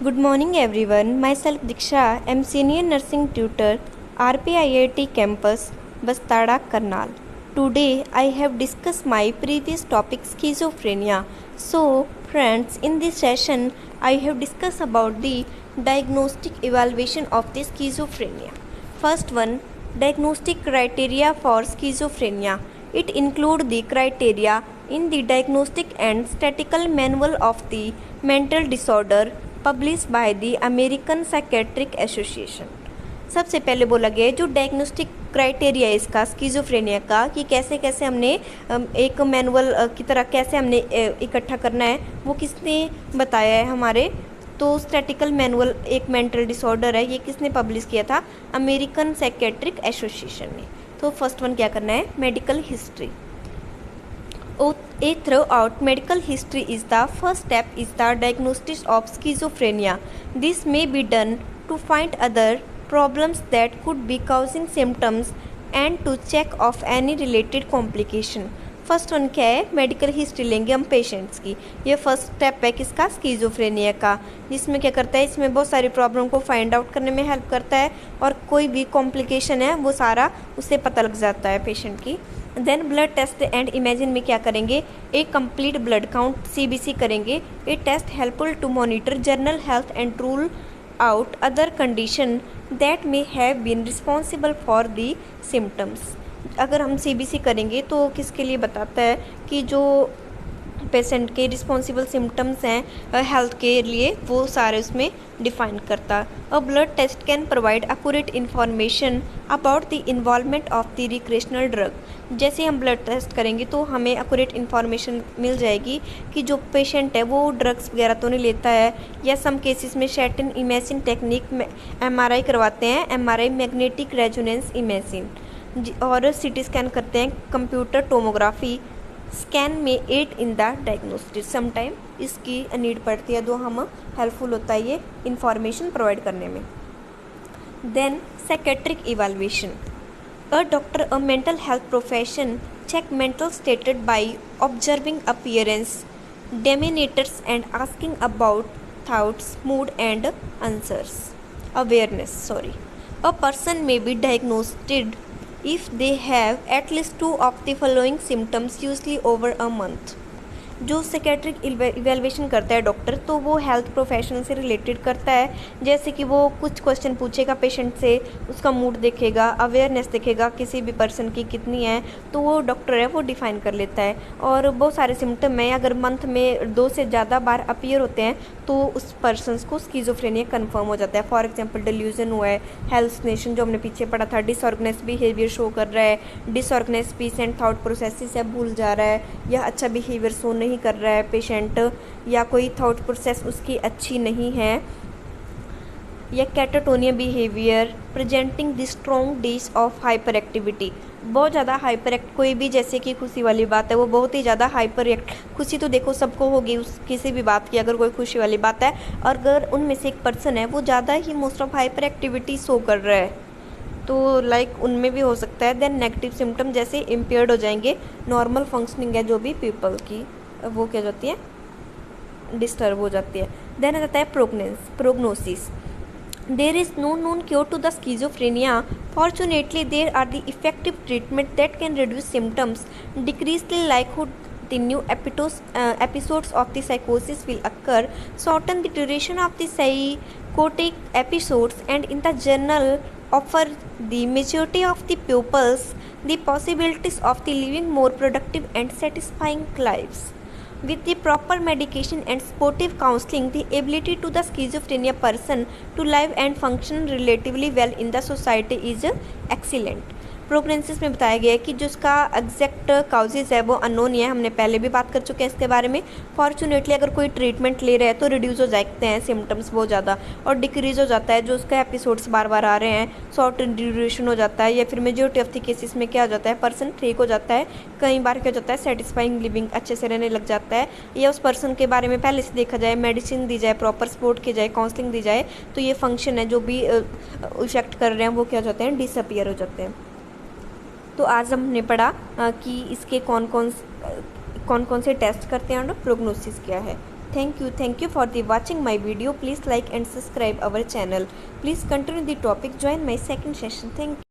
Good morning everyone. Myself Diksha. I'm senior nursing tutor RPIIT campus Bastada Karnal. Today I have discussed my previous topic schizophrenia. So friends, in this session I have discussed about the diagnostic evaluation of the schizophrenia. First one, diagnostic criteria for schizophrenia. It includes the criteria in the Diagnostic and Statistical Manual of the Mental Disorder publish by the American psychiatric association. सबसे पहले बोला गया है जो diagnostic criteria है इसका schizophrenia का कि कैसे कैसे हमने एक मैनुअल की तरह कैसे हमने इकट्ठा करना है, वो किसने बताया है हमारे। तो स्टैटिकल मैनुअल एक मेंटल डिसऑर्डर है, ये किसने पब्लिश किया था, अमेरिकन साइकेट्रिक एसोसिएशन ने। तो फर्स्ट वन क्या करना है, medical history. A throughout medical history is the first step is the diagnosis of schizophrenia. This may be done to find other problems that could be causing symptoms and to check of any related complication. First one क्या है, medical history लेंगे हम patients की। ये first step है किसका, schizophrenia का, जिसमें क्या करता है, इसमें बहुत सारी प्रॉब्लम को फाइंड आउट करने में हेल्प करता है और कोई भी कॉम्प्लिकेशन है वो सारा उससे पता लग जाता है पेशेंट की। Then blood test and imaging में क्या करेंगे, एक कंप्लीट ब्लड काउंट CBC करेंगे। A test helpful to monitor general health and rule out other condition that may have been responsible for the symptoms. अगर हम CBC करेंगे तो किसके लिए बताता है कि जो पेशेंट के रिस्पॉन्सिबल सिम्टम्स हैं हेल्थ के लिए, वो सारे उसमें डिफाइन करता। A blood test can provide accurate information about the involvement of the recreational drug. जैसे हम ब्लड टेस्ट करेंगे तो हमें एक्यूरेट इन्फॉर्मेशन मिल जाएगी कि जो पेशेंट है वो ड्रग्स वगैरह तो नहीं लेता है, या सम केसेस में शैटन इमेजिंग टेक्निक में MRI करवाते हैं, MRI मैग्नेटिक रेजोनेंस इमेजिंग, और CT स्कैन करते हैं, कंप्यूटर टोमोग्राफी स्कैन में एड इन द डायग्नोस्टिस। समटाइम इसकी नीड पड़ती है, तो हम हेल्पफुल होता है ये इंफॉर्मेशन प्रोवाइड करने में। Then psychiatric evaluation. A doctor a mental health profession check mental status by observing appearance demeanors and asking about thoughts mood and answers awareness. A person may be diagnosed if they have at least 2 of the following symptoms usually over a month. जो psychiatric evaluation करता है doctor, तो वो health professional से related करता है। जैसे कि वो कुछ क्वेश्चन पूछेगा पेशेंट से, उसका मूड देखेगा, अवेयरनेस देखेगा किसी भी पर्सन की कितनी है, तो वो डॉक्टर है वो डिफ़ाइन कर लेता है। और बहुत सारे सिम्टम हैं, अगर मंथ में 2 से ज़्यादा बार अपीयर होते हैं तो उस पर्सन को स्किज़ोफ्रेनिया कन्फर्म हो जाता है। फॉर एग्जाम्पल डिल्यूजन हुआ है, हेल्यूसिनेशन जो हमने पीछे पढ़ा था, डिसऑर्गनाइज्ड बिहेवियर शो कर रहा है, डिसऑर्गनाइज्ड स्पीच एंड थॉट प्रोसेसेस है भूल जा रहा है, या अच्छा बिहेवियर शो नहीं कर रहा है पेशेंट, या कोई थॉट प्रोसेस उसकी अच्छी नहीं है, या catatonia behaviour presenting the strong days of hyper activity. बहुत ज़्यादा हाइपर एक्ट, कोई भी जैसे कि खुशी वाली बात है वो बहुत ही ज़्यादा हाइपर एक्ट, खुशी तो देखो सबको होगी उस किसी भी बात की, अगर कोई खुशी वाली बात है, और अगर उनमें से एक पर्सन है वो ज़्यादा ही most of hyper activity show कर रहा है, तो लाइक उनमें भी हो सकता है। देन नेगेटिव सिम्टम जैसे इम्पेयर्ड हो जाएंगे, नॉर्मल फंक्शनिंग है जो भी पीपल की वो क्या जाती है, डिस्टर्ब हो जाती है। देन आ जाता है prognosis. There is no known cure to the schizophrenia. Fortunately there are the effective treatment that can reduce symptoms, decrease the likelihood the new episodes of the psychosis will occur, shorten the duration of the psychotic episodes, and in the general offer the majority of the pupils the possibilities of the living more productive and satisfying lives. With the proper medication and supportive counseling, the ability to the schizophrenia person to live and function relatively well in the society is excellent. Prognosis में बताया गया है कि जो उसका exact causes है वो unknown है, हमने पहले भी बात कर चुके हैं इसके बारे में। फॉर्चुनेटली अगर कोई ट्रीटमेंट ले रहा है तो रिड्यूस हो जाते हैं सिम्टम्स बहुत ज़्यादा, और डिक्रीज़ हो जाता है जो उसका एपिसोड्स बार बार आ रहे हैं, शॉर्ट ड्यूरेशन हो जाता है, या फिर मेजोरिटी ऑफ द केसेस में क्या हो जाता है, पर्सन ठीक हो जाता है। कई बार क्या हो जाता है, सेटिस्फाइंग लिविंग अच्छे से रहने लग जाता है, या उस पर्सन के बारे में पहले से देखा जाए, मेडिसिन दी जाए, प्रॉपर सपोर्ट की जाए, काउंसलिंग दी जाए, तो ये फंक्शन है जो भी इफेक्ट कर रहे हैं वो क्या हो जाते हैं, डिसअपियर हो जाते हैं। तो आज हमने पढ़ा कि इसके कौन कौन कौन से टेस्ट करते हैं और प्रोग्नोसिस क्या है। Thank you for the watching my video. Please like and subscribe our channel. Please continue the topic. Join my second session. Thank you.